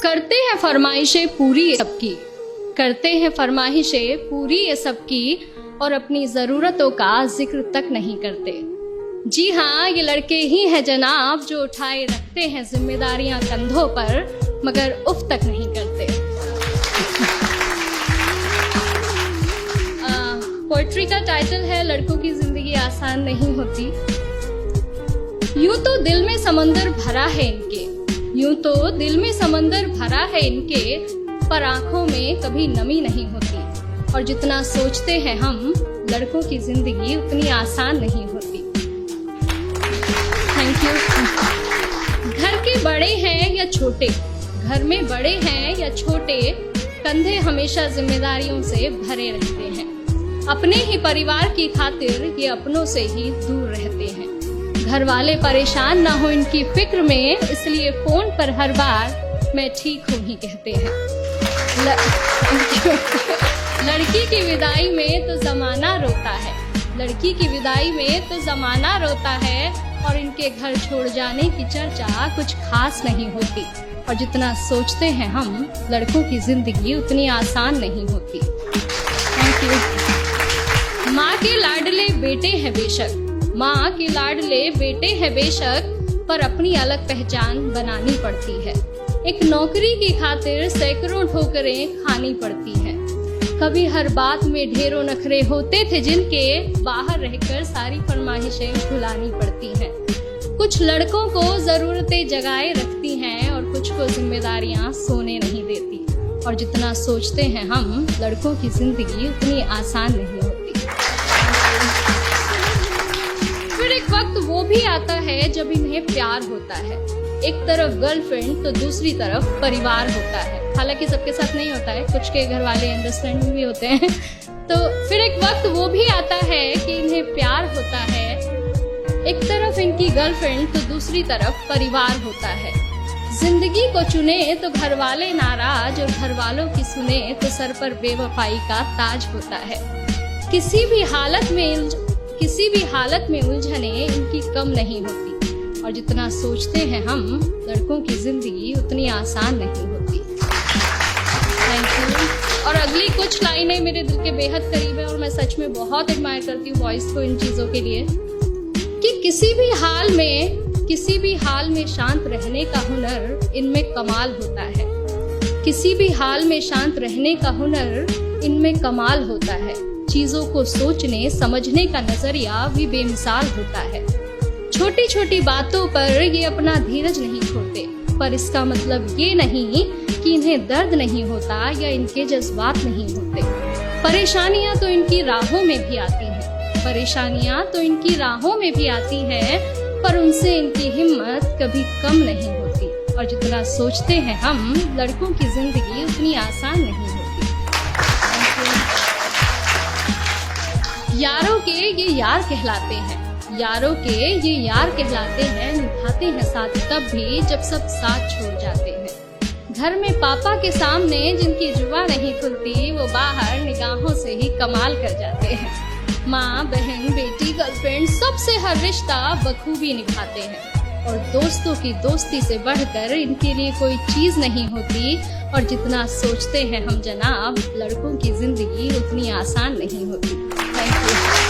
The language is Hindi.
करते हैं फरमाइशें पूरी ये सबकी, करते हैं फरमाइशें पूरी ये सबकी, और अपनी ज़रूरतों का जिक्र तक नहीं करते। जी हाँ, ये लड़के ही हैं जनाब जो उठाए रखते हैं जिम्मेदारियां कंधों पर, मगर उफ तक नहीं करते। पोएट्री का टाइटल है लड़कों की जिंदगी आसान नहीं होती। यूं तो दिल में समंदर भरा है इनके, यूं तो दिल में समंदर भरा है इनके, पर आंखों में कभी नमी नहीं होती। और जितना सोचते हैं हम, लड़कों की जिंदगी उतनी आसान नहीं होती। Thank you. घर के बड़े हैं या छोटे, घर में बड़े हैं या छोटे, कंधे हमेशा जिम्मेदारियों से भरे रहते हैं। अपने ही परिवार की खातिर ये अपनों से ही दूर रहते हैं। घर वाले परेशान ना हो इनकी फिक्र में, इसलिए फोन पर हर बार मैं ठीक हूँ ही कहते हैं। लड़की की विदाई में तो जमाना रोता है, लड़की की विदाई में तो जमाना रोता है, और इनके घर छोड़ जाने की चर्चा कुछ खास नहीं होती। और जितना सोचते हैं हम, लड़कों की जिंदगी उतनी आसान नहीं होती। Thank you. माँ के लाडले बेटे हैं बेशक, माँ के लाडले बेटे हैं बेशक, पर अपनी अलग पहचान बनानी पड़ती है। एक नौकरी की खातिर सैकड़ों ठोकरें खानी पड़ती हैं। कभी हर बात में ढेरों नखरे होते थे जिनके, बाहर रहकर सारी फरमाइशें भुलानी पड़ती हैं। कुछ लड़कों को जरूरतें जगाए रखती हैं, और कुछ को जिम्मेदारियां सोने नहीं देती। और जितना सोचते हैं हम, लड़कों की जिंदगी उतनी आसान नहीं होती। फिर एक वक्त वो भी आता है जब इन्हें प्यार होता है। एक तरफ गर्लफ्रेंड तो दूसरी तरफ परिवार होता है। हालांकि सबके साथ नहीं होता है, कुछ के घर वाले अंडरस्टैंडिंग भी होते हैं। तो फिर एक वक्त वो भी आता है कि इन्हें प्यार होता है। एक तरफ इनकी गर्लफ्रेंड तो दूसरी तरफ परिवार होता है। जिंदगी को चुने तो घर वाले नाराज, और घर वालों की सुने तो सर पर बेवफाई का ताज होता है। किसी भी हालत में उलझने इनकी कम नहीं होती। और जितना सोचते हैं हम, लड़कों की जिंदगी उतनी आसान नहीं होती। Thank you. और अगली कुछ लाइनें मेरे दिल के बेहद करीब है, और मैं सच में बहुत एडमायर करती हूँ वॉइस को इन चीजों के लिए, कि किसी भी हाल में शांत रहने का हुनर इनमें कमाल होता है। किसी भी हाल में शांत रहने का हुनर इनमें कमाल होता है। चीजों को सोचने समझने का नजरिया भी बेमिसाल होता है। छोटी छोटी बातों पर ये अपना धीरज नहीं छोड़ते, पर इसका मतलब ये नहीं कि इन्हें दर्द नहीं होता या इनके जज्बात नहीं होते। परेशानियां तो इनकी राहों में भी आती हैं, परेशानियां तो इनकी राहों में भी आती हैं, पर उनसे इनकी हिम्मत कभी कम नहीं होती। और जितना सोचते हैं हम, लड़कों की जिंदगी उतनी आसान नहीं होती। यारों के ये यार कहलाते हैं, यारों के ये यार कहलाते हैं, निभाते हैं साथ तब भी जब सब साथ छोड़ जाते हैं। घर में पापा के सामने जिनकी जुबान नहीं खुलती, वो बाहर निगाहों से ही कमाल कर जाते हैं। माँ, बहन, बेटी, गर्लफ्रेंड, सबसे हर रिश्ता बखूबी निभाते हैं। और दोस्तों की दोस्ती से बढ़कर इनके लिए कोई चीज नहीं होती। और जितना सोचते हैं हम जनाब, लड़कों की जिंदगी उतनी आसान नहीं होती। Thank you.